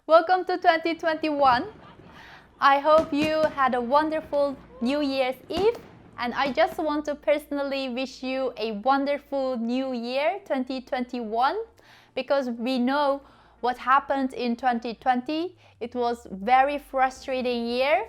Welcome to 2021. I hope you had a wonderful New Year's Eve, and I just want to personally wish you a wonderful New Year 2021, because we know what happened in 2020. It was very frustrating year,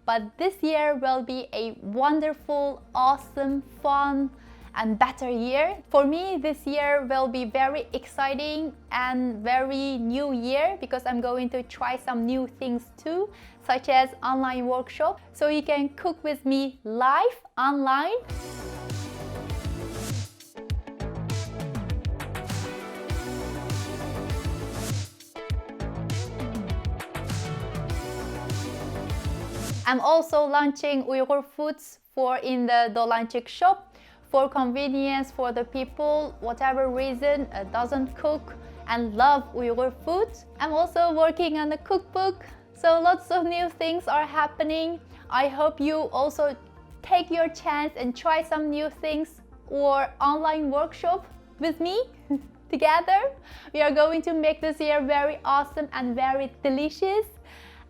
but this year will be a wonderful, awesome, fun, and better year. For me, this year will be very exciting and very new year because I'm going to try some new things too, such as online workshop. So you can cook with me live online. I'm also launching Uyghur foods in the Dolanchik shop for convenience for the people, whatever reason, doesn't cook and love Uyghur food. I'm also working on a cookbook, so lots of new things are happening. I hope you also take your chance and try some new things or online workshop with me. Together, we are going to make this year very awesome and very delicious.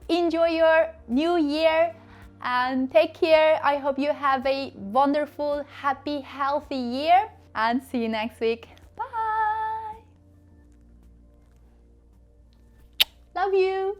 Enjoy your new year and take care. I hope you have a wonderful, happy, healthy year, and see you next week. Bye. Love you.